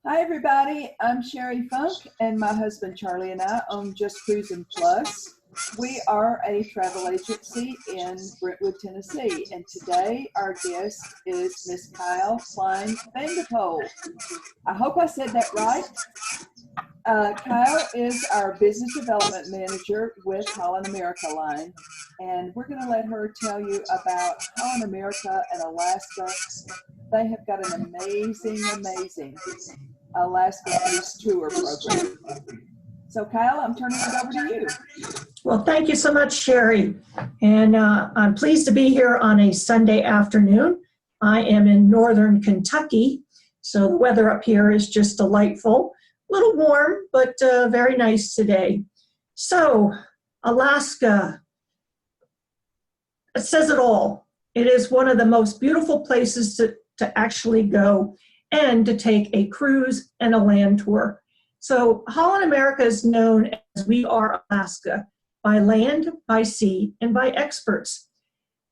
Hi everybody, I'm Sherrie Funk and my husband Charlie and I own Just Cruisin Plus. We are a travel agency in Brentwood, Tennessee, and today our guest is Miss Kleyn. I hope I said that right. Kyle is our business development manager with Holland America Line, and we're going to let her tell you about Holland America and Alaska. They have got an amazing Alaska Cruise Tour program. So Kyle, I'm turning it over to you. Well, thank you so much, Sherrie. And I'm pleased to be here on a Sunday afternoon. I am in northern Kentucky, so the weather up here is just delightful. A little warm, but very nice today. So, Alaska, it says it all. It is one of the most beautiful places to actually go and to take a cruise and a land tour. So Holland America is known as We Are Alaska, by land, by sea, and by experts.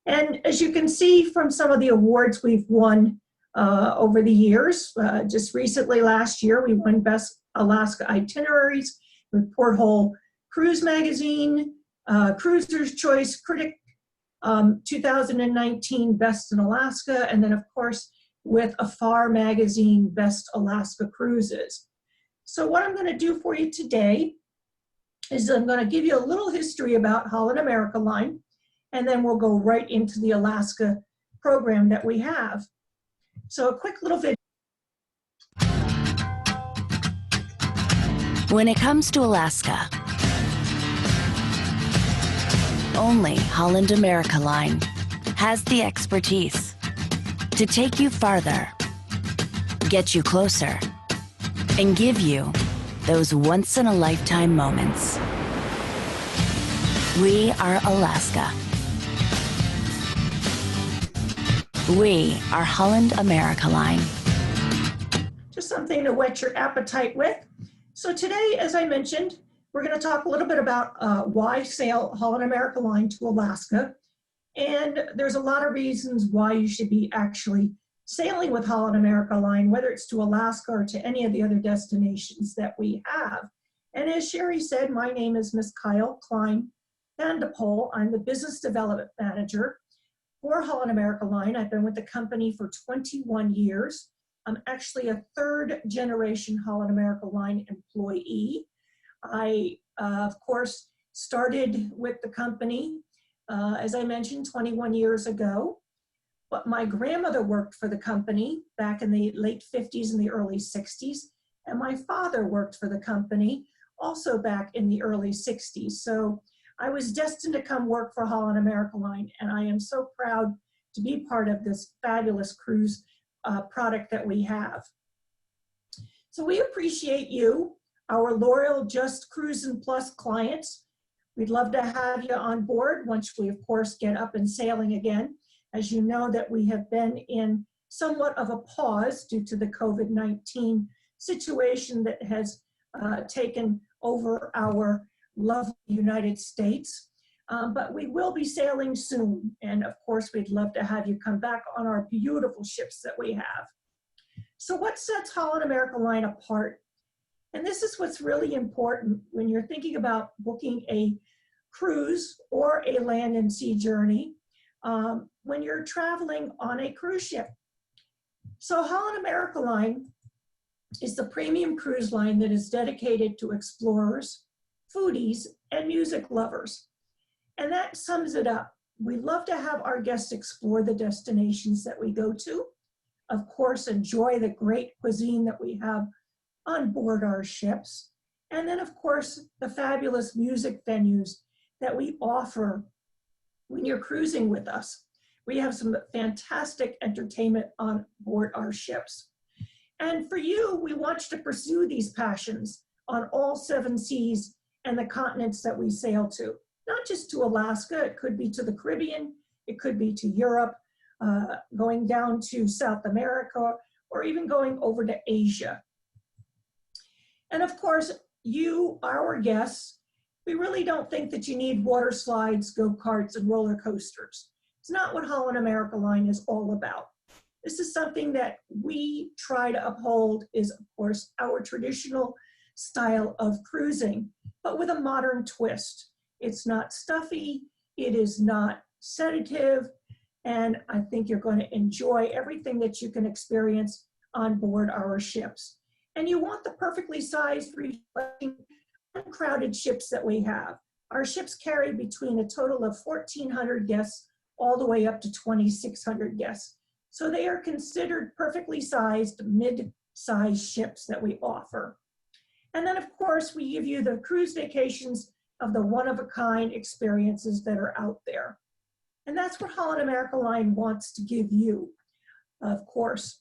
And as you can see from some of the awards we've won over the years, just recently last year we won Best Alaska Itineraries with Porthole Cruise Magazine, Cruiser's Choice Critic 2019 Best in Alaska, and then of course with Afar Magazine Best Alaska Cruises. So what I'm going to do for you today is I'm going to give you a little history about Holland America Line, and then we'll go right into the Alaska program that we have. So a quick little video. When it comes to Alaska, only Holland America Line has the expertise to take you farther, get you closer, and give you those once-in-a-lifetime moments. We are Alaska. We are Holland America Line. Just something to whet your appetite with. So today, as I mentioned, we're going to talk a little bit about why sail Holland America Line to Alaska. And there's a lot of reasons why you should be actually sailing with Holland America Line, whether it's to Alaska or to any of the other destinations that we have. And as Sherrie said, my name is Miss Kleyn. I'm the Business Development Manager for Holland America Line. I've been with the company for 21 years. I'm actually a third generation Holland America Line employee. I, of course, started with the company as I mentioned, 21 years ago. But my grandmother worked for the company back in the late 50s and the early 60s. And my father worked for the company also back in the early 60s. So I was destined to come work for Holland America Line. And I am so proud to be part of this fabulous cruise product that we have. So we appreciate you, our loyal Just Cruisin Plus clients. We'd love to have you on board once we, of course, get up and sailing again. As you know that we have been in somewhat of a pause due to the COVID-19 situation that has taken over our lovely United States. But we will be sailing soon. And of course, we'd love to have you come back on our beautiful ships that we have. So what sets Holland America Line apart? And this is what's really important when you're thinking about booking a cruise or a land and sea journey when you're traveling on a cruise ship. So Holland America Line is the premium cruise line that is dedicated to explorers, foodies, and music lovers. And that sums it up. We love to have our guests explore the destinations that we go to, of course, enjoy the great cuisine that we have on board our ships, and then of course the fabulous music venues that we offer when you're cruising with us. We have some fantastic entertainment on board our ships. And for you, we want you to pursue these passions on all 7 seas and the continents that we sail to. Not just to Alaska, it could be to the Caribbean, it could be to Europe, going down to South America, or even going over to Asia. And of course, you, our guests, we really don't think that you need water slides, go-karts, and roller coasters. It's not what Holland America Line is all about. This is something that we try to uphold, is of course our traditional style of cruising, but with a modern twist. It's not stuffy, it is not sedative, and I think you're going to enjoy everything that you can experience on board our ships. And you want the perfectly sized, reflecting, uncrowded ships that we have. Our ships carry between a total of 1,400 guests all the way up to 2,600 guests. So they are considered perfectly sized, mid-sized ships that we offer. And then of course, we give you the cruise vacations of the one-of-a-kind experiences that are out there. And that's what Holland America Line wants to give you, of course.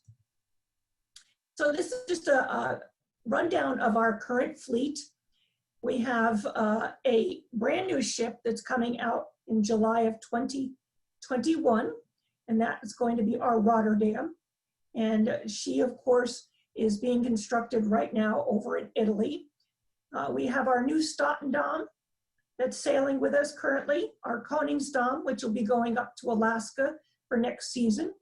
So this is just a rundown of our current fleet. We have a brand new ship that's coming out in July of 2021, and that is going to be our Rotterdam. And she, of course, is being constructed right now over in Italy. We have our new Statendam that's sailing with us currently, our Koningsdam, which will be going up to Alaska for next season,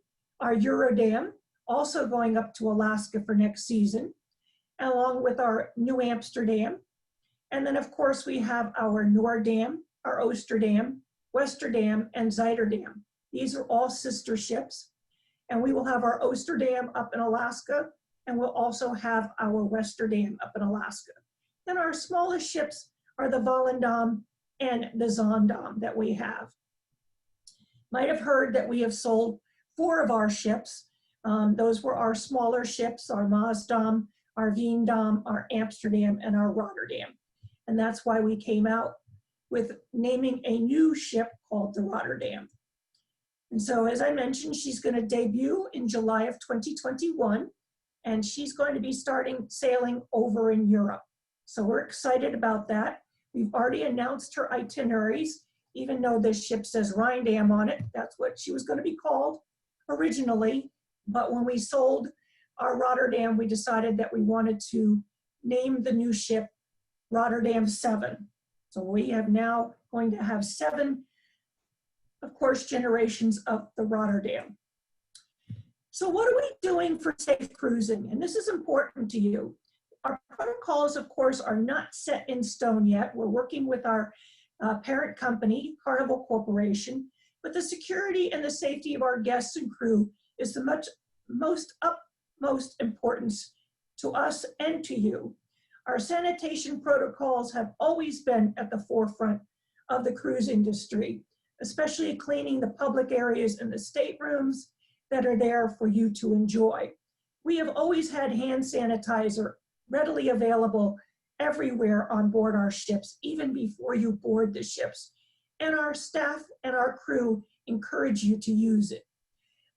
our Eurodam, also going up to Alaska for next season, along with our New Amsterdam. And then of course we have our Noordam, our Oosterdam, Westerdam, and Zuiderdam. These are all sister ships. And we will have our Oosterdam up in Alaska, and we'll also have our Westerdam up in Alaska. Then our smallest ships are the Volendam and the Zaandam that we have. Might have heard that we have sold 4 of our ships. Those were our smaller ships, our Maasdam, our Veendam, our Amsterdam, and our Rotterdam. And that's why we came out with naming a new ship called the Rotterdam. And so, as I mentioned, she's going to debut in July of 2021, and she's going to be starting sailing over in Europe. So we're excited about that. We've already announced her itineraries, even though this ship says Rhindam on it. That's what she was going to be called originally. But when we sold our Rotterdam, we decided that we wanted to name the new ship Rotterdam 7. So we have now going to have 7, of course, generations of the Rotterdam. So what are we doing for safe cruising? And this is important to you. Our protocols, of course, are not set in stone yet. We're working with our parent company, Carnival Corporation, but the security and the safety of our guests and crew is the utmost importance to us and to you. Our sanitation protocols have always been at the forefront of the cruise industry, especially cleaning the public areas and the staterooms that are there for you to enjoy. We have always had hand sanitizer readily available everywhere on board our ships, even before you board the ships. And our staff and our crew encourage you to use it.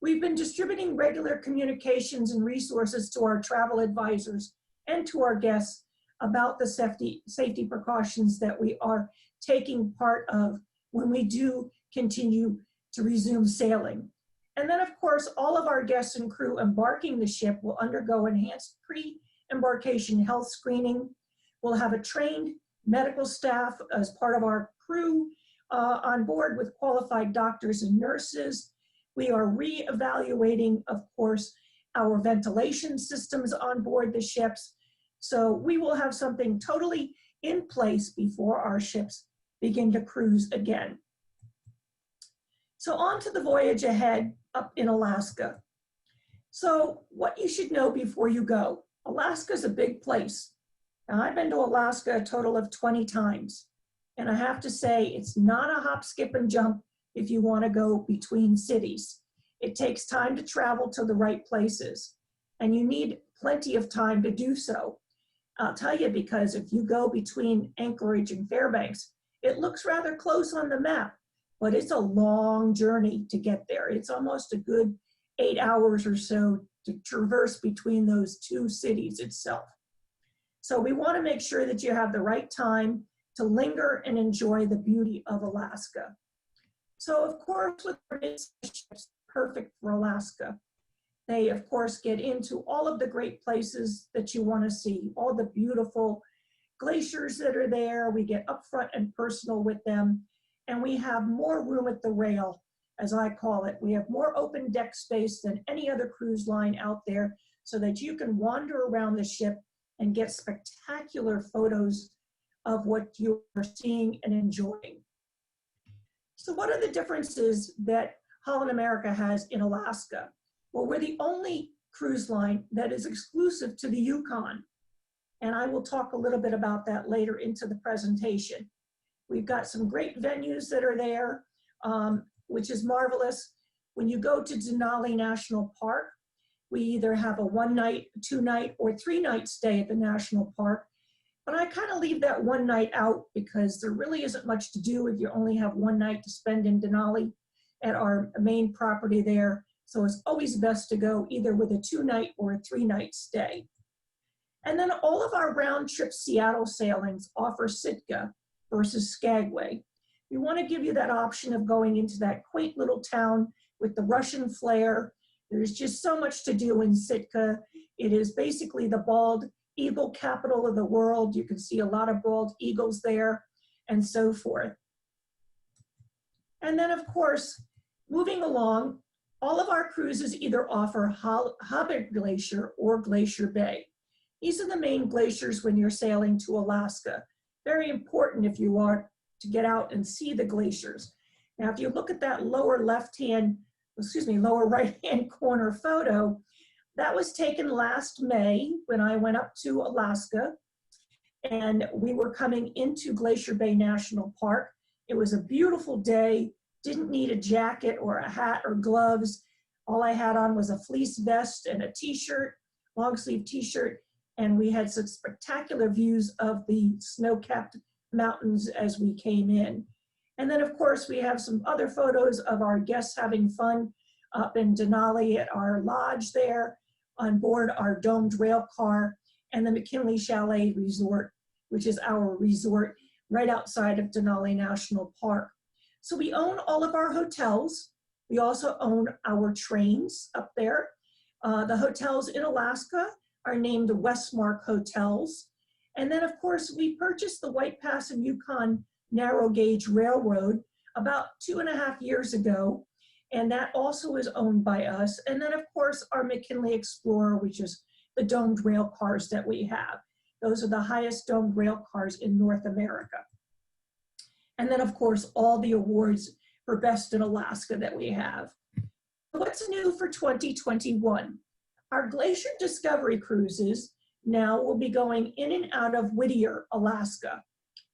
We've been distributing regular communications and resources to our travel advisors and to our guests about the safety precautions that we are taking part of when we do continue to resume sailing. And then, of course, all of our guests and crew embarking the ship will undergo enhanced pre-embarkation health screening. We'll have a trained medical staff as part of our crew on board with qualified doctors and nurses. We are re-evaluating, of course, our ventilation systems on board the ships. So we will have something totally in place before our ships begin to cruise again. So on to the voyage ahead up in Alaska. So what you should know before you go. Alaska's a big place. Now, I've been to Alaska a total of 20 times. And I have to say, it's not a hop, skip, and jump if you want to go between cities. It takes time to travel to the right places. And you need plenty of time to do so. I'll tell you, because if you go between Anchorage and Fairbanks, it looks rather close on the map, but it's a long journey to get there. It's almost a good 8 hours or so to traverse between those 2 cities itself. So we want to make sure that you have the right time to linger and enjoy the beauty of Alaska. So of course, with our ships, perfect for Alaska. They, of course, get into all of the great places that you want to see, all the beautiful glaciers that are there. We get up front and personal with them, and we have more room at the rail as I call it. We have more open deck space than any other cruise line out there so that you can wander around the ship and get spectacular photos of what you are seeing and enjoying. So what are the differences that Holland America has in Alaska? Well, we're the only cruise line that is exclusive to the Yukon. And I will talk a little bit about that later into the presentation. We've got some great venues that are there, which is marvelous. When you go to Denali National Park, we either have a 1 night, 2 night, or 3 night stay at the national park. But I kind of leave that 1 night out because there really isn't much to do if you only have 1 night to spend in Denali at our main property there. So it's always best to go either with a 2 night or a 3 night stay. And then all of our round trip Seattle sailings offer Sitka versus Skagway. We want to give you that option of going into that quaint little town with the Russian flair. There's just so much to do in Sitka. It is basically the bald eagle capital of the world. You can see a lot of bald eagles there and so forth. And then of course, moving along, all of our cruises either offer Hubbard Glacier or Glacier Bay. These are the main glaciers when you're sailing to Alaska. Very important if you want to get out and see the glaciers. Now, if you look at that lower right-hand corner photo, that was taken last May when I went up to Alaska and we were coming into Glacier Bay National Park. It was a beautiful day, didn't need a jacket or a hat or gloves. All I had on was a fleece vest and a t-shirt, long sleeve t-shirt, and we had some spectacular views of the snow-capped mountains as we came in. And then of course we have some other photos of our guests having fun up in Denali at our lodge there, on board our domed rail car, and the McKinley Chalet Resort, which is our resort right outside of Denali National Park. So we own all of our hotels. We also own our trains up there. The hotels in Alaska are named the Westmark hotels. And then of course we purchased the White Pass and Yukon narrow gauge railroad about 2.5 years ago. And that also is owned by us. And then of course our McKinley Explorer, which is the domed rail cars that we have. Those are the highest domed rail cars in North America. And then of course all the awards for Best in Alaska that we have. What's new for 2021? Our Glacier Discovery cruises now will be going in and out of Whittier, Alaska.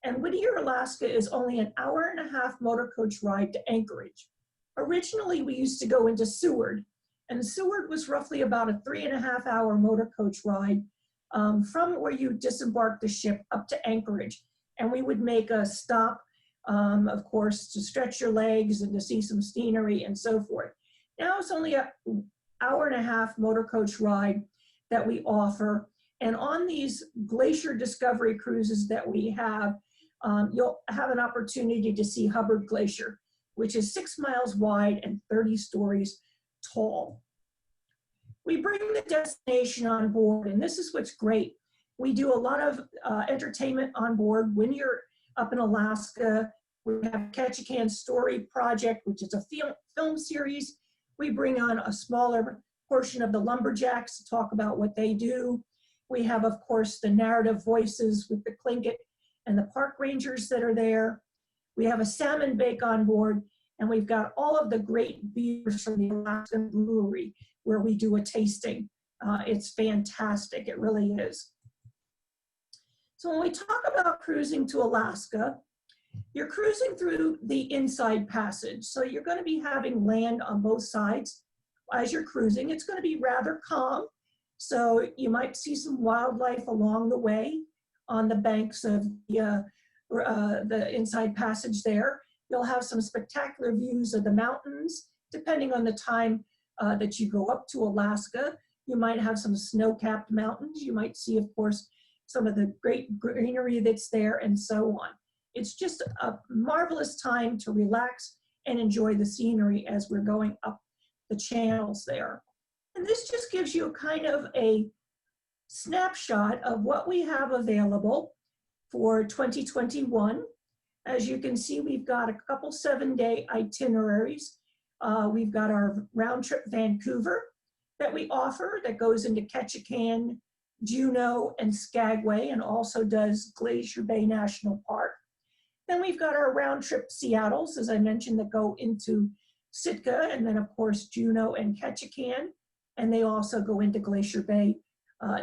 And Whittier, Alaska is only an 1.5-hour motor coach ride to Anchorage. Originally, we used to go into Seward, and Seward was roughly about a 3.5-hour motor coach ride from where you disembark the ship up to Anchorage. And we would make a stop, of course, to stretch your legs and to see some scenery and so forth. Now it's only a 1.5-hour motor coach ride that we offer. And on these Glacier Discovery cruises that we have, you'll have an opportunity to see Hubbard Glacier, which is 6 miles wide and 30 stories tall. We bring the destination on board, and this is what's great. We do a lot of entertainment on board. When you're up in Alaska, we have KETCHIKAN Story Project, which is a film series. We bring on a smaller portion of the lumberjacks to talk about what they do. We have, of course, the narrative voices with the Tlingit and the park rangers that are there. We have a salmon bake on board, and we've got all of the great beers from the Alaskan Brewery where we do a tasting. It's fantastic, it really is. So when we talk about cruising to Alaska, you're cruising through the Inside Passage. So you're going to be having land on both sides as you're cruising. It's going to be rather calm. So you might see some wildlife along the way on the banks of the Inside Passage there. You'll have some spectacular views of the mountains. Depending on the time that you go up to Alaska, you might have some snow-capped mountains. You might see, of course, some of the great greenery that's there and so on. It's just a marvelous time to relax and enjoy the scenery as we're going up the channels there. And this just gives you kind of a snapshot of what we have available for 2021. As you can see, we've got a couple 7-day itineraries. We've got our round trip Vancouver that we offer that goes into KETCHIKAN, Juneau, and Skagway, and also does Glacier Bay National Park. Then we've got our round trip Seattles, as I mentioned, that go into Sitka, and then of course Juneau and KETCHIKAN, and they also go into Glacier Bay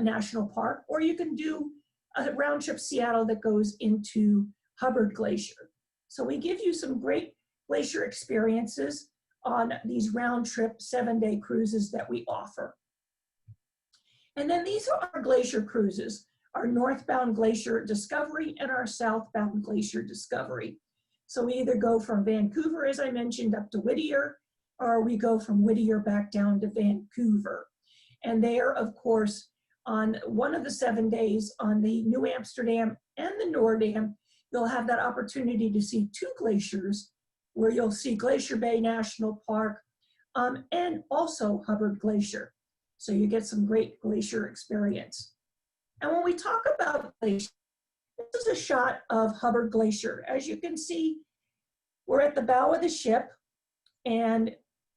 National Park. Or you can do a round trip Seattle that goes into Hubbard Glacier. So we give you some great glacier experiences on these round trip 7-day cruises that we offer. And then these are our glacier cruises, our northbound Glacier Discovery and our southbound Glacier Discovery. So we either go from Vancouver, as I mentioned, up to Whittier, or we go from Whittier back down to Vancouver. And there, of course, on one of the 7 days on the New Amsterdam and the Noordam, you'll have that opportunity to see 2 glaciers, where you'll see Glacier Bay National Park and also Hubbard Glacier. So you get some great glacier experience. And when we talk about glacier, this is a shot of Hubbard Glacier. As you can see, we're at the bow of the ship, and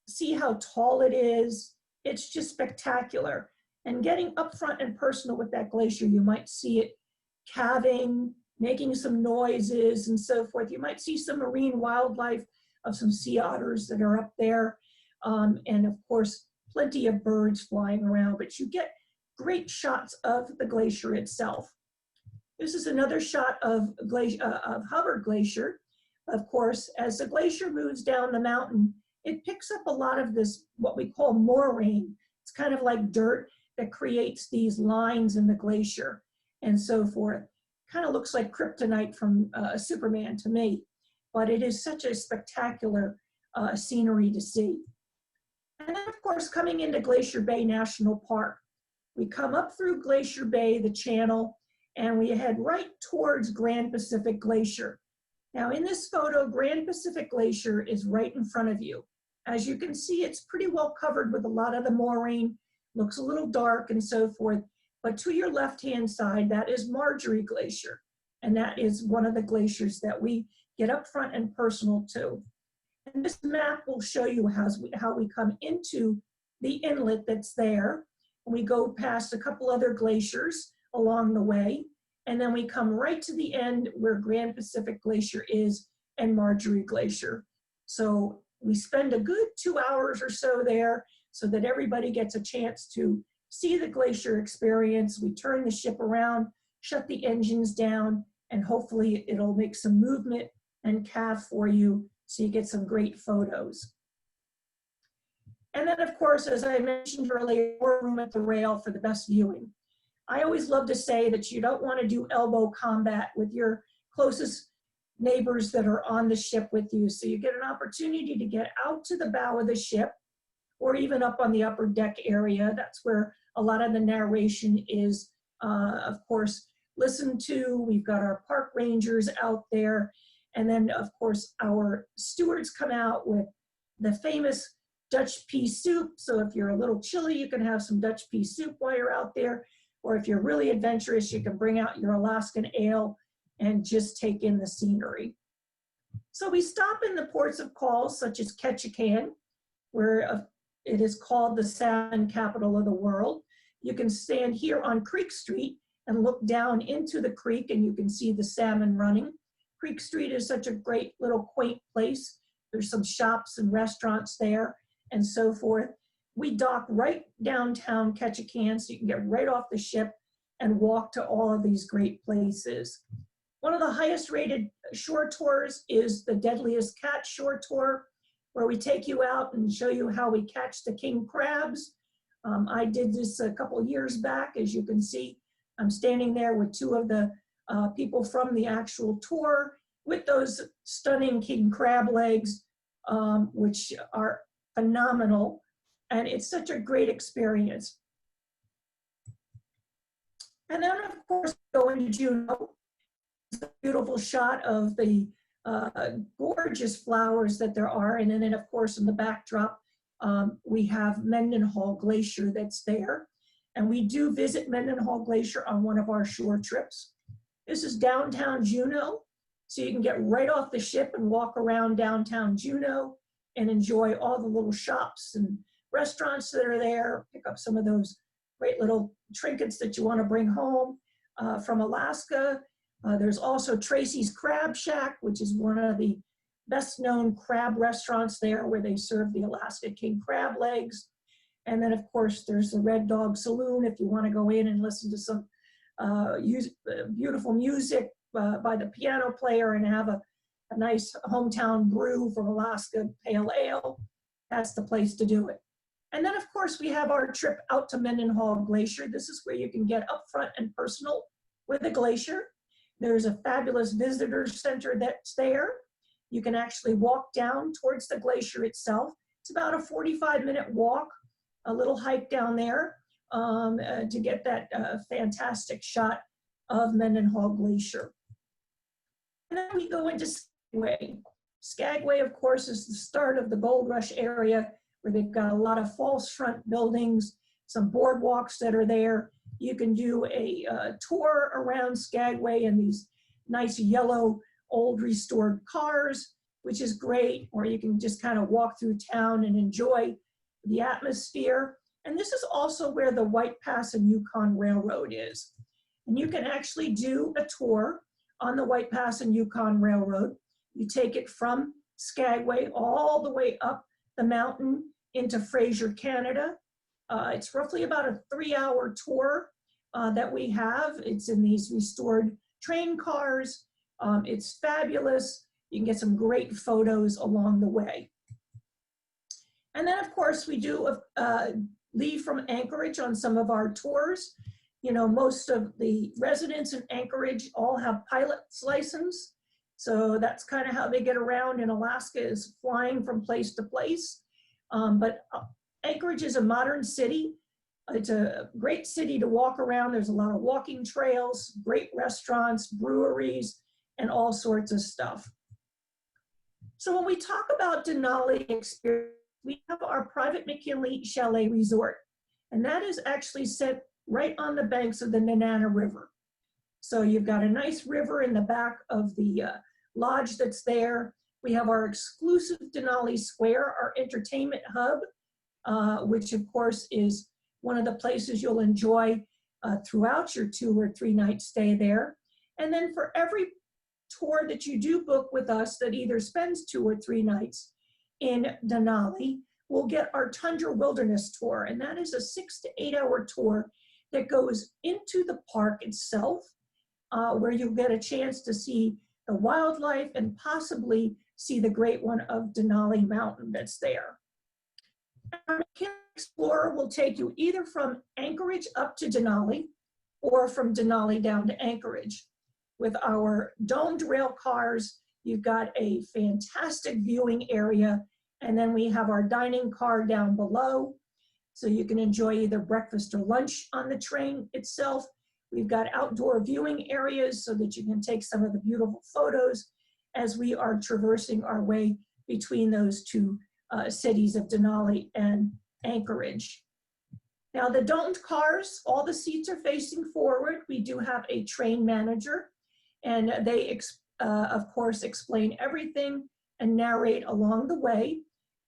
see how tall it is. It's just spectacular. And getting up front and personal with that glacier, you might see it calving, making some noises and so forth. You might see some marine wildlife of some sea otters that are up there. And of course, plenty of birds flying around, but you get great shots of the glacier itself. This is another shot of Hubbard Glacier. Of course, as the glacier moves down the mountain, it picks up a lot of this, what we call moraine. It's kind of like dirt that creates these lines in the glacier and so forth. Kind of looks like kryptonite from Superman to me, but it is such a spectacular scenery to see. And then of course, coming into Glacier Bay National Park, we come up through Glacier Bay, the channel, and we head right towards Grand Pacific Glacier. Now in this photo, Grand Pacific Glacier is right in front of you. As you can see, it's pretty well covered with a lot of the moraine, looks a little dark and so forth, but to your left-hand side, that is Marjorie Glacier, and that is one of the glaciers that we get up front and personal to. And this map will show you how we come into the inlet that's there. We go past a couple other glaciers along the way, and then we come right to the end where Grand Pacific Glacier is and Marjorie Glacier. So we spend a good 2 hours or so there so that everybody gets a chance to see the glacier experience. We turn the ship around, shut the engines down, and hopefully it'll make some movement and calve for you so you get some great photos. And then of course, as I mentioned earlier, more room at the rail for the best viewing. I always love to say that you don't want to do elbow combat with your closest neighbors that are on the ship with you. So you get an opportunity to get out to the bow of the ship or even up on the upper deck area. That's where a lot of the narration is, of course, listened to. We've got our park rangers out there. And then of course, our stewards come out with the famous Dutch pea soup. So if you're a little chilly, you can have some Dutch pea soup while you're out there. Or if you're really adventurous, you can bring out your Alaskan ale and just take in the scenery. So we stop in the ports of call, such as KETCHIKAN, where it is called the salmon capital of the world. You can stand here on Creek Street and look down into the creek and you can see the salmon running. Creek Street is such a great little quaint place. There's some shops and restaurants there and so forth. We dock right downtown KETCHIKAN, so you can get right off the ship and walk to all of these great places. One of the highest rated shore tours is the Deadliest Catch Shore Tour, where we take you out and show you how we catch the king crabs. I did this a couple years back. As you can see, I'm standing there with 2 of the people from the actual tour with those stunning king crab legs, which are phenomenal. And it's such a great experience. And then of course, go into Juneau. It's a beautiful shot of the gorgeous flowers that there are. And then of course, in the backdrop, we have Mendenhall Glacier that's there. And we do visit Mendenhall Glacier on one of our shore trips. This is downtown Juneau. So you can get right off the ship and walk around downtown Juneau and enjoy all the little shops and restaurants that are there, pick up some of those great little trinkets that you want to bring home from Alaska. There's also Tracy's Crab Shack, which is one of the best known crab restaurants there, where they serve the Alaska king crab legs. And then of course there's the Red Dog Saloon if you want to go in and listen to some beautiful music by the piano player and have a nice hometown brew from Alaska pale ale. That's the place to do it. And then of course we have our trip out to Mendenhall Glacier. This is where you can get upfront and personal with the glacier. There's a fabulous visitor center that's there. You can actually walk down towards the glacier itself. It's about a 45-minute walk, a little hike down there to get that fantastic shot of Mendenhall Glacier. And then we go into Skagway. Skagway, of course, is the start of the gold rush area, where they've got a lot of false front buildings, some boardwalks that are there. You can do a tour around Skagway in these nice yellow, old restored cars, which is great, or you can just kind of walk through town and enjoy the atmosphere. And this is also where the White Pass and Yukon Railroad is. And you can actually do a tour on the White Pass and Yukon Railroad. You take it from Skagway all the way up the mountain into Fraser, Canada. It's roughly about a 3-hour tour that we have. It's in these restored train cars. It's fabulous. You can get some great photos along the way. And then of course we do leave from Anchorage on some of our tours. You know, most of the residents in Anchorage all have pilot's license. So that's kind of how they get around in Alaska, is flying from place to place. But Anchorage is a modern city. It's a great city to walk around. There's a lot of walking trails, great restaurants, breweries, and all sorts of stuff. So when we talk about Denali experience, we have our private McKinley Chalet Resort, and that is actually set right on the banks of the Nenana River. So you've got a nice river in the back of the lodge that's there. We have our exclusive Denali Square, our entertainment hub, which of course is one of the places you'll enjoy throughout your 2 or 3 night stay there. And then for every tour that you do book with us that either spends 2 or 3 nights in Denali, we'll get our Tundra Wilderness Tour. And that is a 6 to 8 hour tour that goes into the park itself, where you'll get a chance to see the wildlife and possibly see the great one of Denali Mountain that's there. Our McKinley Explorer will take you either from Anchorage up to Denali or from Denali down to Anchorage. With our domed rail cars, you've got a fantastic viewing area, and then we have our dining car down below, so you can enjoy either breakfast or lunch on the train itself. We've got outdoor viewing areas so that you can take some of the beautiful photos as we are traversing our way between those 2 cities of Denali and Anchorage. Now the domed cars, all the seats are facing forward. We do have a train manager, and they of course explain everything and narrate along the way.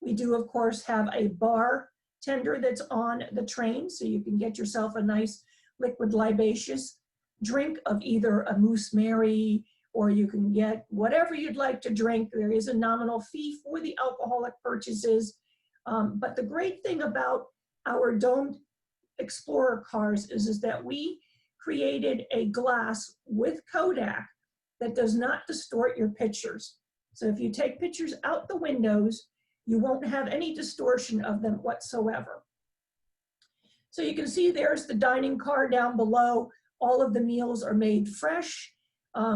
We do of course have a bartender that's on the train, so you can get yourself a nice liquid libaceous drink of either a Moose Mary, or you can get whatever you'd like to drink. There is a nominal fee for the alcoholic purchases. But the great thing about our domed Explorer cars is that we created a glass with Kodak that does not distort your pictures. So if you take pictures out the windows, you won't have any distortion of them whatsoever. So you can see there's the dining car down below. All of the meals are made fresh,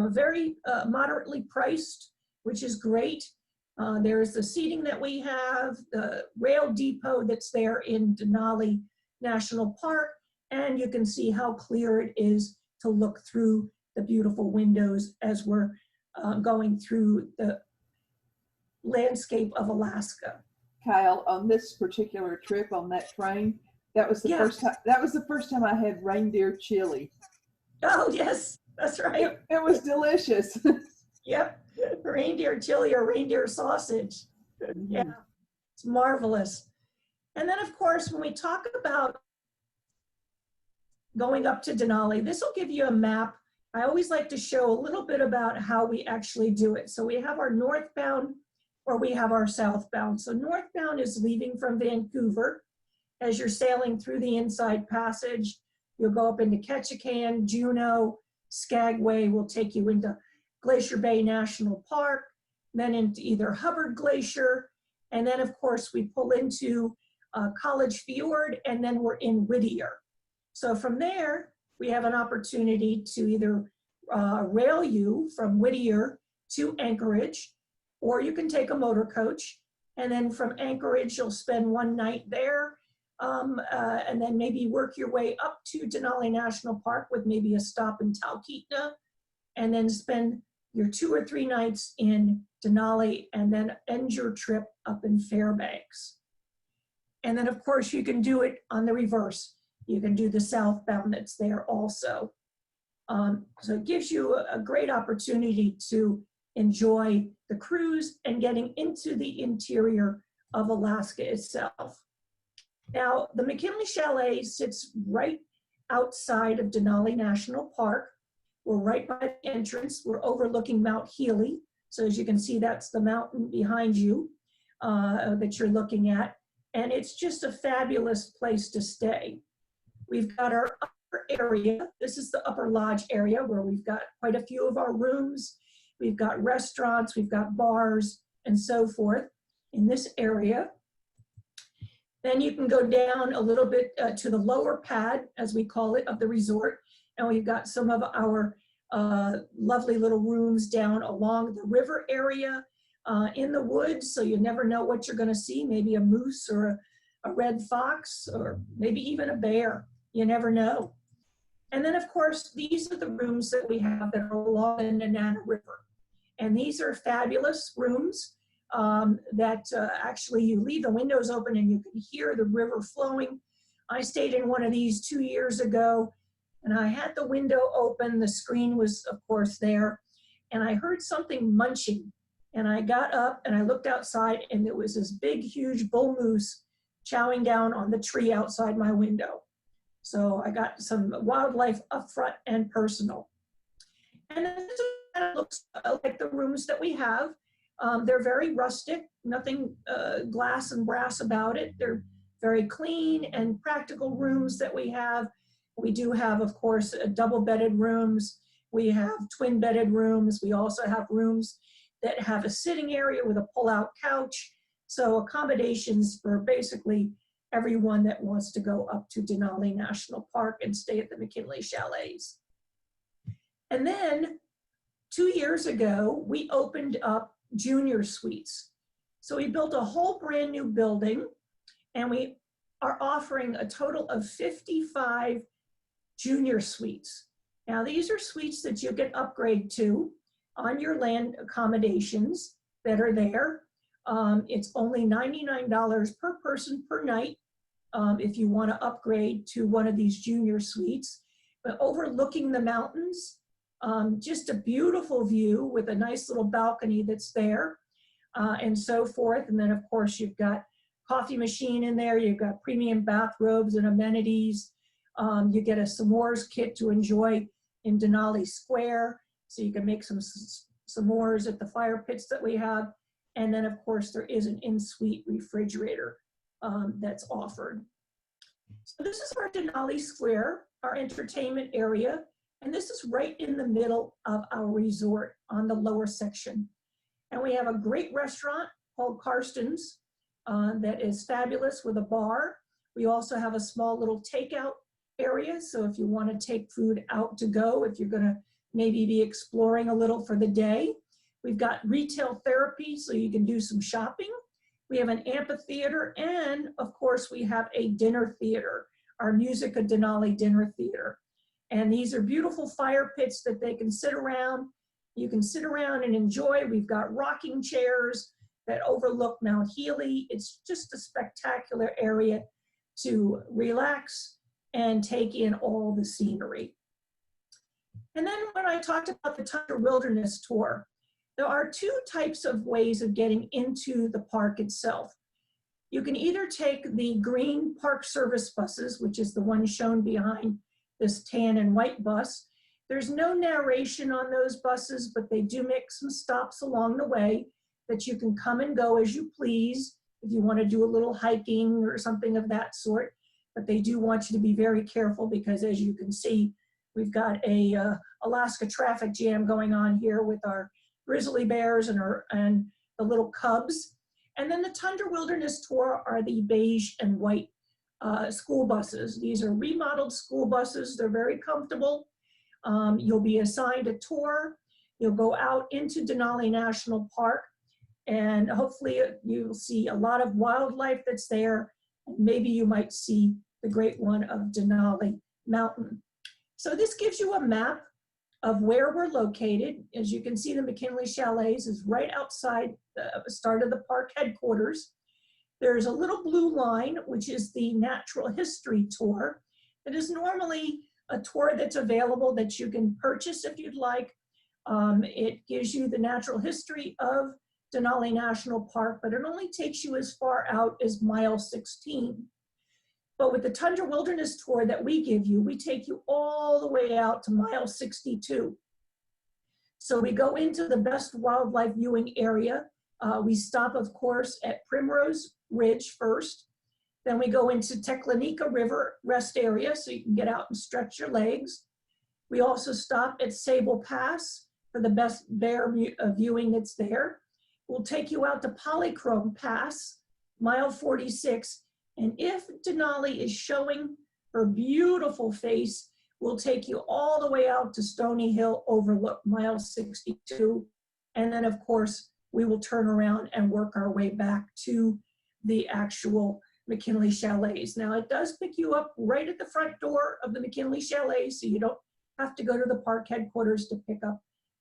very moderately priced, which is great. There's the seating that we have, the rail depot that's there in Denali National Park, and you can see how clear it is to look through the beautiful windows as we're going through the landscape of Alaska. Kyle, on this particular trip on that train, that was the first time. That was the first time I had reindeer chili. Oh yes, that's right. It was delicious. Yep, reindeer chili or reindeer sausage. Yeah. It's marvelous. And then of course, when we talk about going up to Denali, this will give you a map. I always like to show a little bit about how we actually do it. So we have our northbound or we have our southbound. So northbound is leaving from Vancouver. As you're sailing through the Inside Passage, you'll go up into KETCHIKAN, Juneau, Skagway will take you into Glacier Bay National Park, then into either Hubbard Glacier, and then of course we pull into College Fjord, and then we're in Whittier. So from there, we have an opportunity to either rail you from Whittier to Anchorage, or you can take a motor coach, and then from Anchorage, you'll spend one night there, and then maybe work your way up to Denali National Park with maybe a stop in Talkeetna, and then spend your 2 or 3 nights in Denali, and then end your trip up in Fairbanks. And then of course you can do it on the reverse. You can do the southbound that's there also. So it gives you a great opportunity to enjoy the cruise and getting into the interior of Alaska itself. Now, the McKinley Chalet sits right outside of Denali National Park. We're right by the entrance. We're overlooking Mount Healy. So as you can see, that's the mountain behind you that you're looking at. And it's just a fabulous place to stay. We've got our upper area. This is the upper lodge area where we've got quite a few of our rooms. We've got restaurants, we've got bars, and so forth in this area. Then you can go down a little bit to the lower pad, as we call it, of the resort. And we've got some of our lovely little rooms down along the river area in the woods. So you never know what you're gonna see, maybe a moose or a red fox, or maybe even a bear. You never know. And then of course, these are the rooms that we have that are along the Nenana River. And these are fabulous rooms that actually you leave the windows open and you can hear the river flowing. I stayed in one of these 2 years ago, and I had the window open. The screen was of course there, and I heard something munching. And I got up and I looked outside, and there was this big, huge bull moose chowing down on the tree outside my window. So I got some wildlife up front and personal. And this kind of looks like the rooms that we have. They're very rustic, nothing glass and brass about it. They're very clean and practical rooms that we have. We do have, of course, double-bedded rooms. We have twin-bedded rooms. We also have rooms that have a sitting area with a pull-out couch. So accommodations for basically everyone that wants to go up to Denali National Park and stay at the McKinley Chalets. And then 2 years ago, we opened up junior suites. So we built a whole brand new building, and we are offering a total of 55 junior suites. Now these are suites that you can upgrade to on your land accommodations that are there. It's only $99 per person per night if you want to upgrade to one of these junior suites. But overlooking the mountains, just a beautiful view with a nice little balcony that's there and so forth. And then of course you've got coffee machine in there, you've got premium bathrobes and amenities. You get a s'mores kit to enjoy in Denali Square, so you can make some s'mores at the fire pits that we have. And then of course there is an in-suite refrigerator that's offered. So this is our Denali Square, our entertainment area. And this is right in the middle of our resort on the lower section. And we have a great restaurant called Karsten's that is fabulous with a bar. We also have a small little takeout area. So if you want to take food out to go, if you're gonna maybe be exploring a little for the day. We've got retail therapy, so you can do some shopping. We have an amphitheater, and of course we have a dinner theater, our Music of Denali dinner theater. And these are beautiful fire pits that they can sit around. You can sit around and enjoy. We've got rocking chairs that overlook Mount Healy. It's just a spectacular area to relax and take in all the scenery. And then when I talked about the Tundra Wilderness Tour, there are two types of ways of getting into the park itself. You can either take the green Park Service buses, which is the one shown behind this tan and white bus. There's no narration on those buses, but they do make some stops along the way that you can come and go as you please if you want to do a little hiking or something of that sort. But they do want you to be very careful because, as you can see, we've got a Alaska traffic jam going on here with our grizzly bears and the little cubs. And then the Tundra Wilderness Tour are the beige and white school buses. These are remodeled school buses. They're very comfortable. You'll be assigned a tour. You'll go out into Denali National Park, and hopefully you'll see a lot of wildlife that's there. Maybe you might see the great one of Denali Mountain. So this gives you a map of where we're located. As you can see, the McKinley Chalets is right outside the start of the park headquarters. There's a little blue line, which is the Natural History Tour. It is normally a tour that's available that you can purchase if you'd like. It gives you the natural history of Denali National Park, but it only takes you as far out as mile 16. But with the Tundra Wilderness Tour that we give you, we take you all the way out to mile 62. So we go into the best wildlife viewing area. We stop, of course, at Primrose Ridge first. Then we go into Teklenika River rest area so you can get out and stretch your legs. We also stop at Sable Pass for the best bear viewing that's there. We'll take you out to Polychrome Pass, mile 46. And if Denali is showing her beautiful face, we'll take you all the way out to Stony Hill Overlook, mile 62. And then, of course, we will turn around and work our way back to the actual McKinley Chalets. Now, it does pick you up right at the front door of the McKinley Chalets, so you don't have to go to the park headquarters to pick up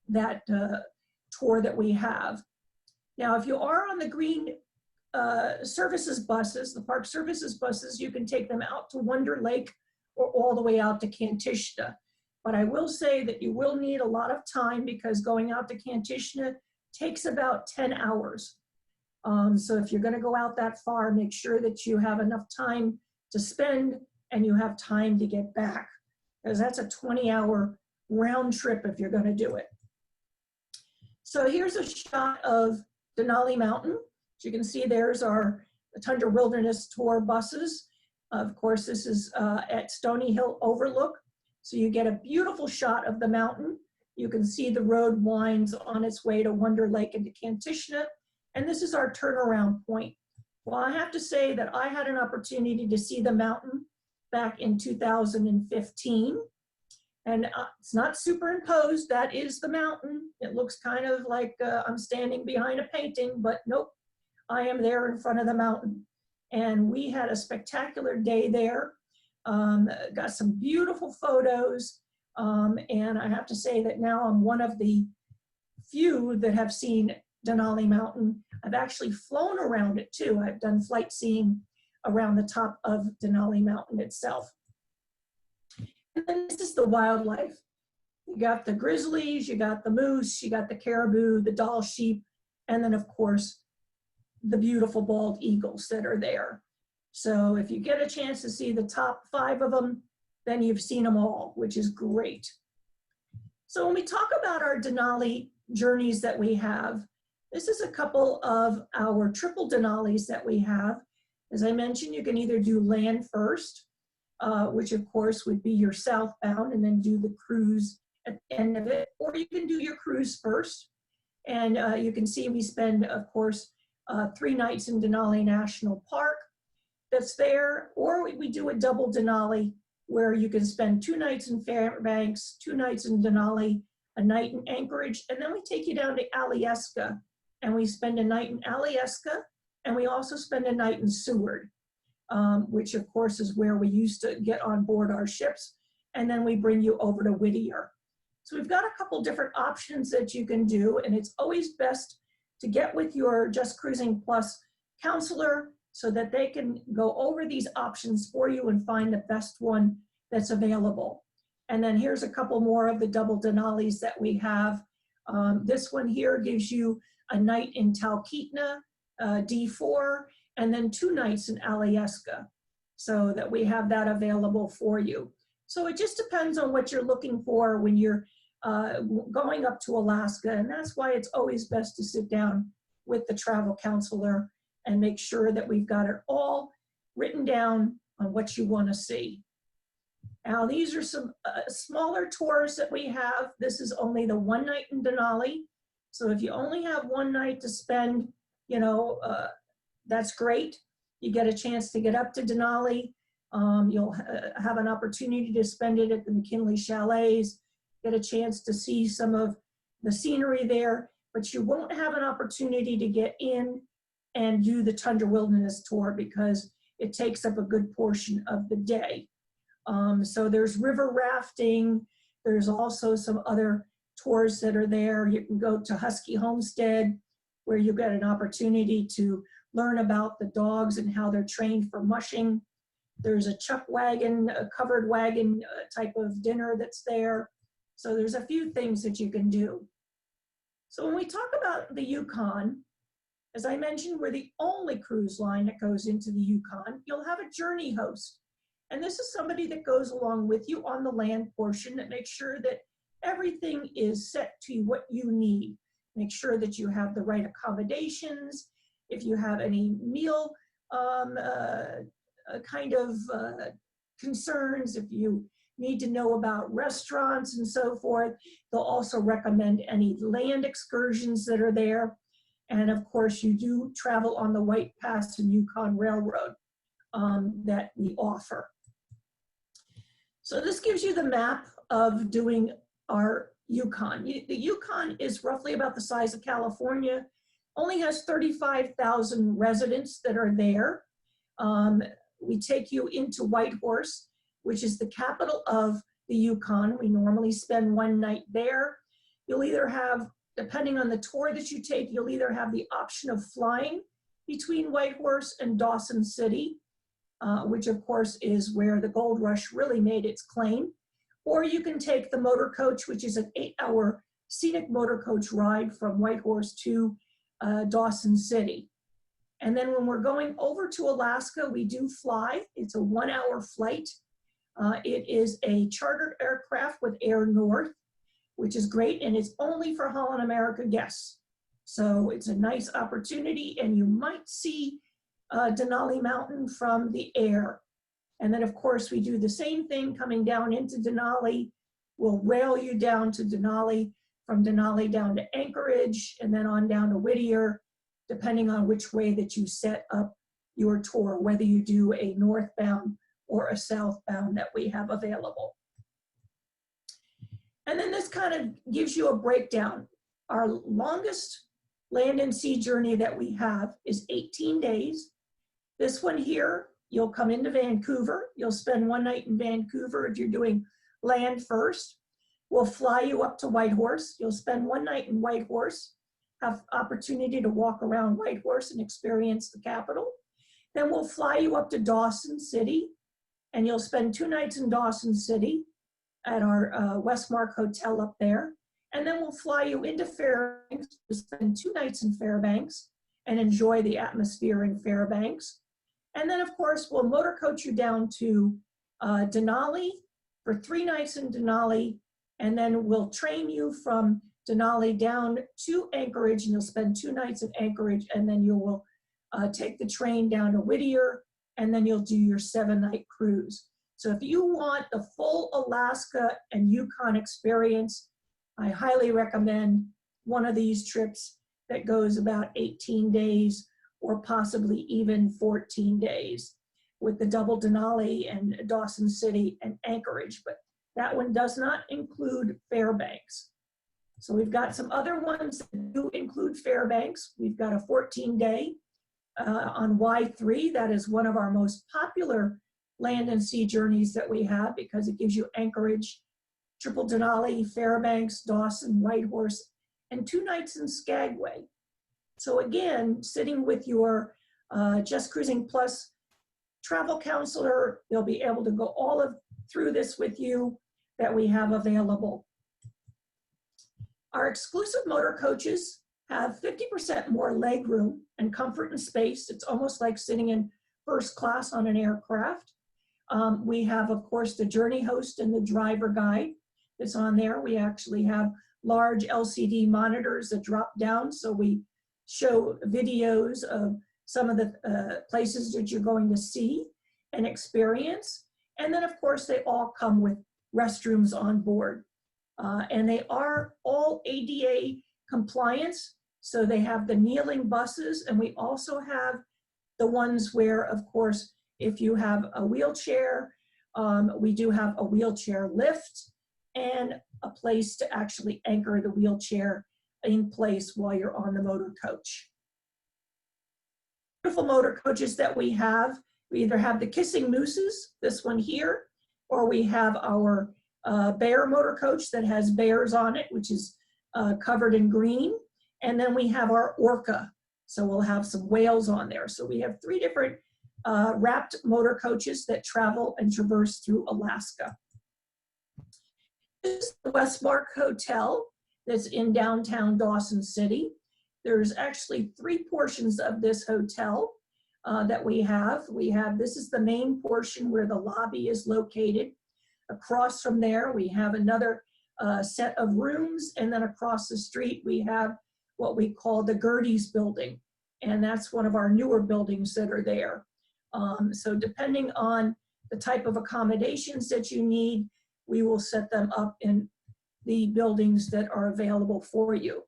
that tour that we have. Now, if you are on the green services buses, the park services buses, you can take them out to Wonder Lake or all the way out to Kantishna. But I will say that you will need a lot of time because going out to Kantishna takes about 10 hours. So if you're going to go out that far, make sure that you have enough time to spend and you have time to get back, because that's a 20-hour round trip if you're going to do it. So here's a shot of Denali Mountain. As you can see, there's our Tundra Wilderness Tour buses. Of course, this is at Stony Hill Overlook. So you get a beautiful shot of the mountain. You can see the road winds on its way to Wonder Lake and to Kantishna. And this is our turnaround point. Well, I have to say that I had an opportunity to see the mountain back in 2015. And it's not superimposed, that is the mountain. It looks kind of like I'm standing behind a painting, but nope, I am there in front of the mountain. And we had a spectacular day there. Got some beautiful photos. And I have to say that now I'm one of the few that have seen Denali Mountain. I've actually flown around it too. I've done flight seeing around the top of Denali Mountain itself. And then this is the wildlife. You got the grizzlies, you got the moose, you got the caribou, the Dall sheep, and then of course, the beautiful bald eagles that are there. So if you get a chance to see the top 5 of them, then you've seen them all, which is great. So when we talk about our Denali journeys that we have, this is a couple of our triple Denalis that we have. As I mentioned, you can either do land first, which of course would be your southbound, and then do the cruise at the end of it, or you can do your cruise first. And you can see we spend, of course, 3 nights in Denali National Park that's there, or we do a double Denali where you can spend 2 nights in Fairbanks, 2 nights in Denali, a night in Anchorage, and then we take you down to Alyeska, and we spend a night in Alyeska, and we also spend a night in Seward, which of course is where we used to get on board our ships, and then we bring you over to Whittier. So we've got a couple different options that you can do, and it's always best to get with your Just Cruisin Plus counselor so that they can go over these options for you and find the best one that's available. And then here's a couple more of the double Denalis that we have. This one here gives you a night in Talkeetna, D4, and then 2 nights in Alyeska, so that we have that available for you. So it just depends on what you're looking for when you're going up to Alaska, and that's why it's always best to sit down with the travel counselor and make sure that we've got it all written down on what you want to see. Now, these are some smaller tours that we have. This is only the 1 night in Denali. So if you only have 1 night to spend, you know, that's great. You get a chance to get up to Denali. You'll have an opportunity to spend it at the McKinley Chalets, get a chance to see some of the scenery there, but you won't have an opportunity to get in and do the Tundra Wilderness Tour because it takes up a good portion of the day. So there's river rafting. There's also some other tours that are there. You can go to Husky Homestead, where you get an opportunity to learn about the dogs and how they're trained for mushing. There's a chuck wagon, a covered wagon type of dinner that's there. So there's a few things that you can do. So when we talk about the Yukon, as I mentioned, we're the only cruise line that goes into the Yukon. You'll have a journey host. And this is somebody that goes along with you on the land portion that makes sure that everything is set to what you need. Make sure that you have the right accommodations. If you have any meal concerns, if you need to know about restaurants and so forth, they'll also recommend any land excursions that are there. And of course, you do travel on the White Pass and Yukon Railroad that we offer. So this gives you the map of doing our Yukon. The Yukon is roughly about the size of California, only has 35,000 residents that are there. We take you into Whitehorse, which is the capital of the Yukon. We normally spend 1 night there. You'll either have, depending on the tour that you take, you'll either have the option of flying between Whitehorse and Dawson City, which of course is where the gold rush really made its claim. Or you can take the motor coach, which is an 8-hour scenic motor coach ride from Whitehorse to Dawson City. And then when we're going over to Alaska, we do fly. It's a 1-hour flight. It is a chartered aircraft with Air North, which is great, and it's only for Holland America guests. So it's a nice opportunity, and you might see Denali Mountain from the air. And then of course we do the same thing coming down into Denali. We'll rail you down to Denali, from Denali down to Anchorage, and then on down to Whittier, depending on which way that you set up your tour, whether you do a northbound or a southbound that we have available. And then this kind of gives you a breakdown. Our longest land and sea journey that we have is 18 days. This one here, you'll come into Vancouver. You'll spend 1 night in Vancouver if you're doing land first. We'll fly you up to Whitehorse. You'll spend 1 night in Whitehorse, have opportunity to walk around Whitehorse and experience the capital. Then we'll fly you up to Dawson City, and you'll spend 2 nights in Dawson City at our Westmark hotel up there. And then we'll fly you into Fairbanks to spend 2 nights in Fairbanks and enjoy the atmosphere in Fairbanks. And then of course, we'll motor coach you down to Denali for 3 nights in Denali. And then we'll train you from Denali down to Anchorage, and you'll spend 2 nights in Anchorage, and then you will take the train down to Whittier, and then you'll do your 7-night cruise. So if you want the full Alaska and Yukon experience, I highly recommend one of these trips that goes about 18 days or possibly even 14 days with the double Denali and Dawson City and Anchorage, but that one does not include Fairbanks. So we've got some other ones that do include Fairbanks. We've got a 14-day on Y3. That is one of our most popular land and sea journeys that we have because it gives you Anchorage, Triple Denali, Fairbanks, Dawson, Whitehorse, and 2 nights in Skagway. So again, sitting with your Just Cruisin Plus travel counselor, they'll be able to go through this with you that we have available. Our exclusive motor coaches have 50% more legroom and comfort and space. It's almost like sitting in first class on an aircraft. We have, of course, the journey host and the driver guide that's on there. We actually have large LCD monitors that drop down, so we show videos of some of the places that you're going to see and experience. And then, of course, they all come with restrooms on board. And they are all ADA compliance. So they have the kneeling buses, and we also have the ones where, of course, if you have a wheelchair, we do have a wheelchair lift and a place to actually anchor the wheelchair in place while you're on the motor coach. Beautiful motor coaches that we either have the Kissing Mooses, this one here, or we have our bear motor coach that has bears on it, which is covered in green. And then we have our Orca. So we'll have some whales on there. So we have 3 different wrapped motor coaches that travel and traverse through Alaska. This is the Westmark Hotel that's in downtown Dawson City. There's actually 3 portions of this hotel that we have. This is the main portion where the lobby is located. Across from there, we have another set of rooms, and then across the street, we have what we call the Gertie's building, and that's one of our newer buildings that are there. So depending on the type of accommodations that you need, we will set them up in the buildings that are available for you.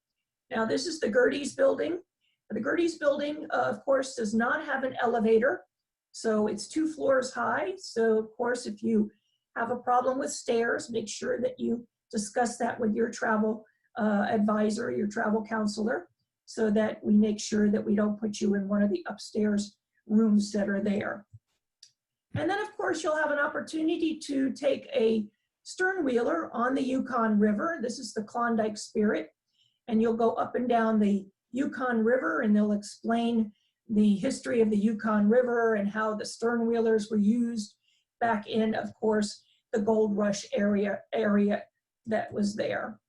Now, this is the Gertie's building. The Gertie's building, of course, does not have an elevator, so it's 2 floors high. So, of course, if you have a problem with stairs, make sure that you discuss that with your travel advisor, your travel counselor, so that we make sure that we don't put you in one of the upstairs rooms that are there. And then, of course, you'll have an opportunity to take a stern wheeler on the Yukon River. This is the Klondike Spirit, and you'll go up and down the Yukon River, and they'll explain the history of the Yukon River and how the stern wheelers were used back in, of course, the gold rush area that was there.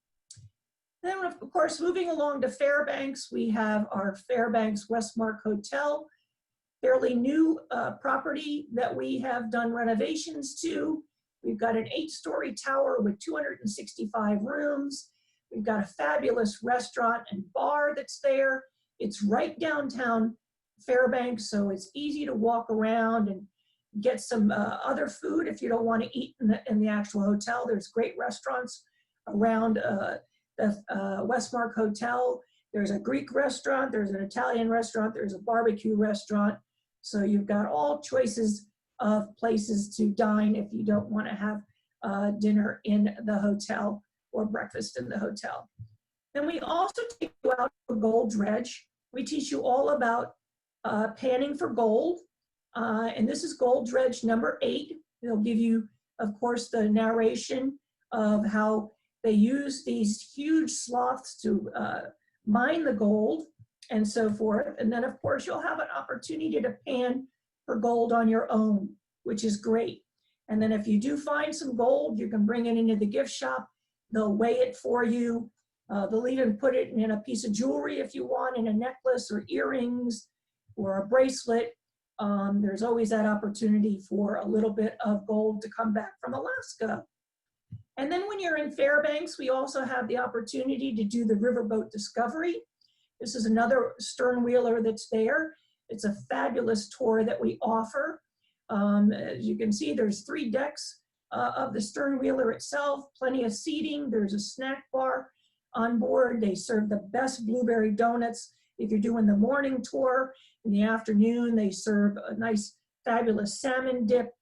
Then, of course, moving along to Fairbanks, we have our Fairbanks Westmark Hotel, fairly new property that we have done renovations to. We've got an 8-story tower with 265 rooms. We've got a fabulous restaurant and bar that's there. It's right downtown Fairbanks, so it's easy to walk around and get some other food if you don't want to eat in the actual hotel. There's great restaurants around the Westmark Hotel. There's a Greek restaurant, there's an Italian restaurant, there's a barbecue restaurant. So you've got all choices of places to dine if you don't want to have dinner in the hotel or breakfast in the hotel. Then we also take you out to a gold dredge. We teach you all about panning for gold. And this is gold dredge number 8. They'll give you, of course, the narration of how they use these huge sloths to mine the gold and so forth. And then, of course, you'll have an opportunity to pan for gold on your own, which is great. And then if you do find some gold, you can bring it into the gift shop. They'll weigh it for you. They'll even put it in a piece of jewelry if you want, in a necklace or earrings or a bracelet. There's always that opportunity for a little bit of gold to come back from Alaska. And then when you're in Fairbanks, we also have the opportunity to do the riverboat discovery. This is another stern wheeler that's there. It's a fabulous tour that we offer. As you can see, there's 3 decks of the stern wheeler itself, plenty of seating. There's a snack bar on board. They serve the best blueberry donuts if you're doing the morning tour. In the afternoon, they serve a nice, fabulous salmon dip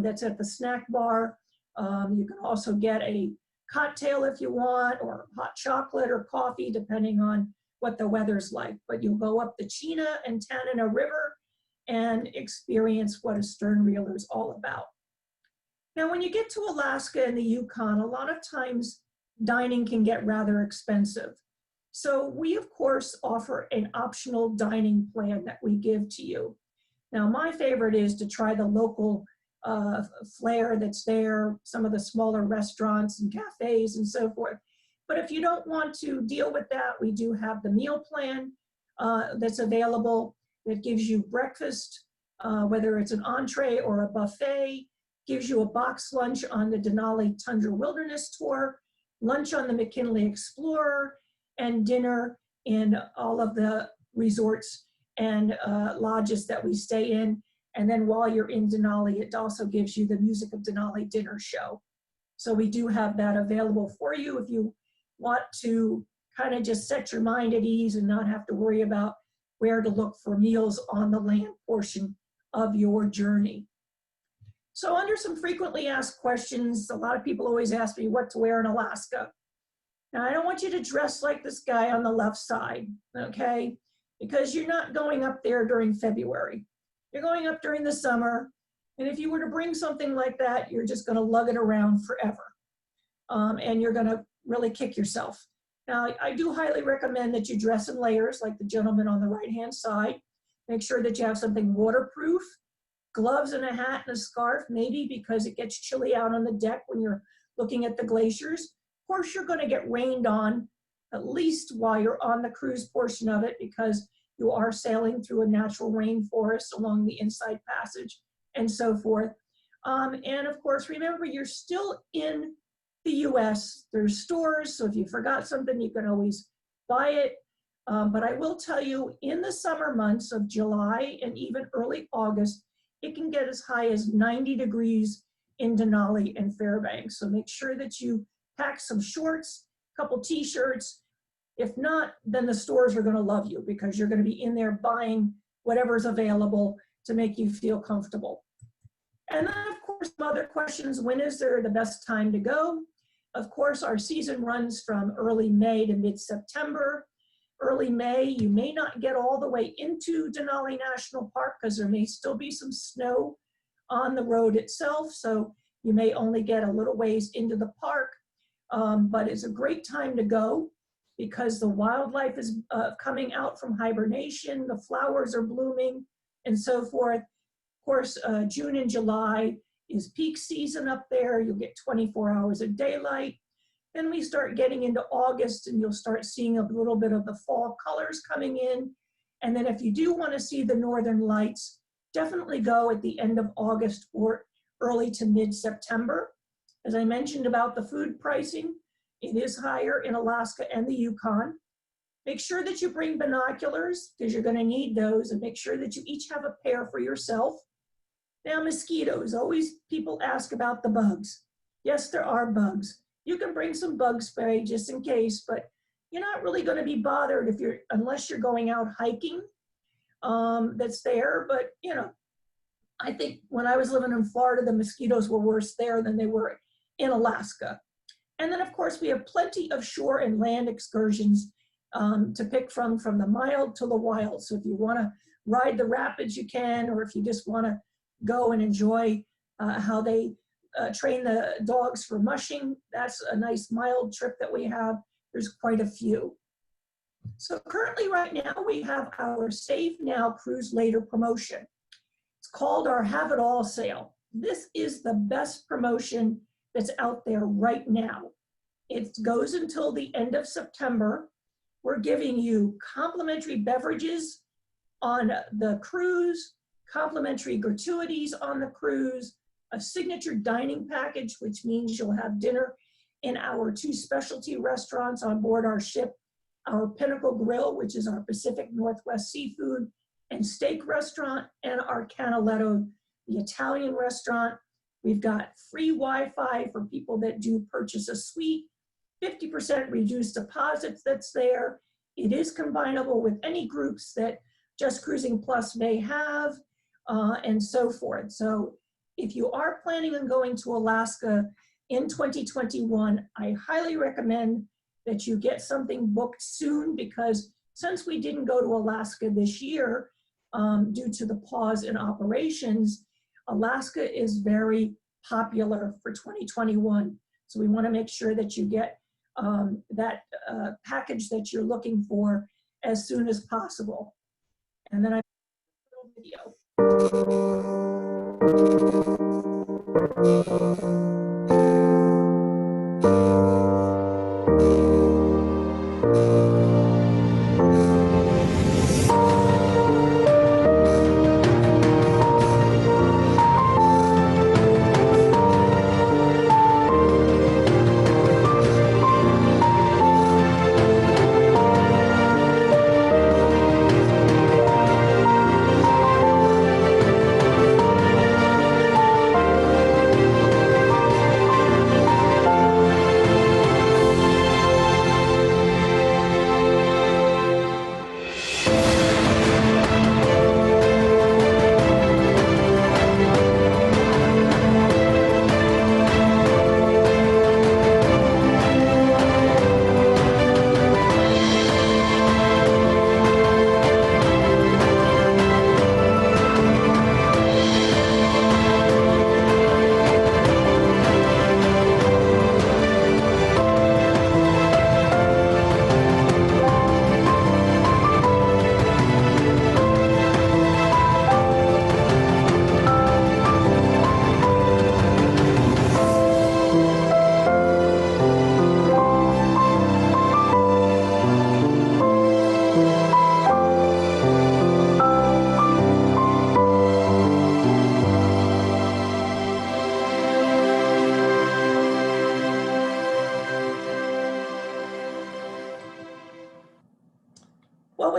that's at the snack bar. You can also get a cocktail if you want, or hot chocolate or coffee, depending on what the weather's like. But you'll go up the Chena and Tanana River and experience what a stern wheeler is all about. Now, when you get to Alaska and the Yukon, a lot of times dining can get rather expensive. So we, of course, offer an optional dining plan that we give to you. Now, my favorite is to try the local flair that's there, some of the smaller restaurants and cafes and so forth. But if you don't want to deal with that, we do have the meal plan that's available that gives you breakfast, whether it's an entree or a buffet, gives you a box lunch on the Denali Tundra Wilderness Tour, lunch on the McKinley Explorer, and dinner in all of the resorts and lodges that we stay in. And then while you're in Denali, it also gives you the Music of Denali dinner show. So we do have that available for you if you want to kind of just set your mind at ease and not have to worry about where to look for meals on the land portion of your journey. So under some frequently asked questions, a lot of people always ask me what to wear in Alaska. Now, I don't want you to dress like this guy on the left side, okay? Because you're not going up there during February. You're going up during the summer, and if you were to bring something like that, you're just gonna lug it around forever. And you're gonna really kick yourself. Now, I do highly recommend that you dress in layers like the gentleman on the right-hand side. Make sure that you have something waterproof, gloves and a hat and a scarf, maybe because it gets chilly out on the deck when you're looking at the glaciers. Of course, you're gonna get rained on, at least while you're on the cruise portion of it, because you are sailing through a natural rainforest along the inside passage and so forth. And of course, remember, you're still in the US. There's stores, so if you forgot something, you can always buy it. But I will tell you, in the summer months of July and even early August, it can get as high as 90 degrees in Denali and Fairbanks. So make sure that you pack some shorts, a couple t-shirts. If not, then the stores are gonna love you because you're gonna be in there buying whatever's available to make you feel comfortable. And then of course, some other questions, when is there the best time to go? Of course, our season runs from early May to mid-September. Early May, you may not get all the way into Denali National Park because there may still be some snow on the road itself. So you may only get a little ways into the park, but it's a great time to go because the wildlife is coming out from hibernation, the flowers are blooming and so forth. Of course, June and July is peak season up there. You'll get 24 hours of daylight. Then we start getting into August and you'll start seeing a little bit of the fall colors coming in. And then if you do want to see the northern lights, definitely go at the end of August or early to mid-September. As I mentioned about the food pricing, it is higher in Alaska and the Yukon. Make sure that you bring binoculars because you're going to need those, and make sure that you each have a pair for yourself. Now, mosquitoes, always people ask about the bugs. Yes, there are bugs. You can bring some bug spray just in case, but you're not really going to be bothered unless you're going out hiking. That's there, but you know, I think when I was living in Florida, the mosquitoes were worse there than they were in Alaska. And then of course we have plenty of shore and land excursions to pick from the mild to the wild. So if you want to ride the rapids, you can, or if you just want to go and enjoy how they train the dogs for mushing, that's a nice mild trip that we have. There's quite a few. So currently right now we have our Save Now Cruise Later promotion. It's called our Have It All sale. This is the best promotion that's out there right now. It goes until the end of September. We're giving you complimentary beverages on the cruise, complimentary gratuities on the cruise, a signature dining package, which means you'll have dinner in our 2 specialty restaurants on board our ship, our Pinnacle Grill, which is our Pacific Northwest seafood and steak restaurant, and our Canaletto, the Italian restaurant. We've got free Wi-Fi for people that do purchase a suite, 50% reduced deposits that's there. It is combinable with any groups that Just Cruisin Plus may have, and so forth. So if you are planning on going to Alaska in 2021, I highly recommend that you get something booked soon, because since we didn't go to Alaska this year due to the pause in operations, Alaska is very popular for 2021. So we want to make sure that you get that package that you're looking for as soon as possible. And then I have a little video.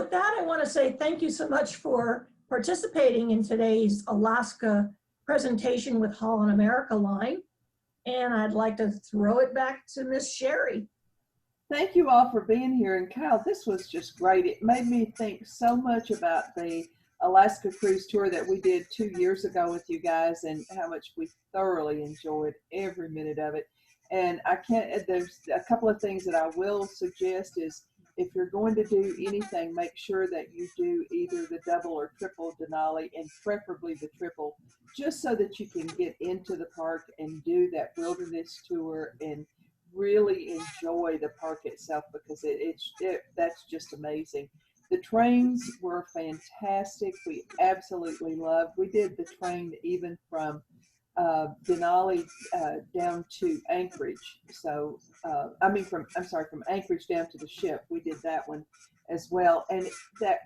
with that, I want to say thank you so much for participating in today's Alaska presentation with Holland America Line. And I'd like to throw it back to Miss Sherrie. Thank you all for being here. And Kyle, this was just great. It made me think so much about the Alaska cruise tour that we did 2 years ago with you guys, and how much we thoroughly enjoyed every minute of it. And there's a couple of things that I will suggest is, if you're going to do anything, make sure that you do either the double or triple Denali, and preferably the triple, just so that you can get into the park and do that wilderness tour and really enjoy the park itself, because that's just amazing. The trains were fantastic. We absolutely loved. We did the train even from Denali down to Anchorage. So from Anchorage down to the ship. We did that one as well, and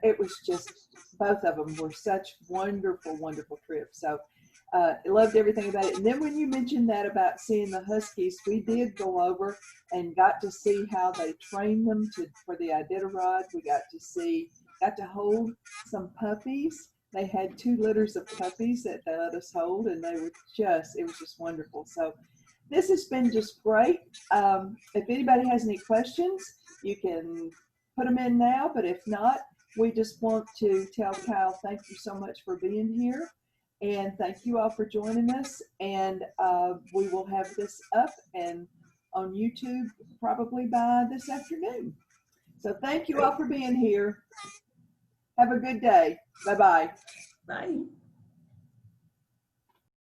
it was just, both of them were such wonderful, wonderful trips. So I loved everything about it. And then when you mentioned that about seeing the Huskies, we did go over and got to see how they train them for the Iditarod. We got to hold some puppies. They had 2 litters of puppies that they let us hold, and it was just wonderful. So this has been just great. If anybody has any questions, you can put them in now, but if not, we just want to tell Kyle, thank you so much for being here, and thank you all for joining us. And we will have this up and on YouTube probably by this afternoon. So thank you all for being here. Have a good day. Bye-bye. Bye.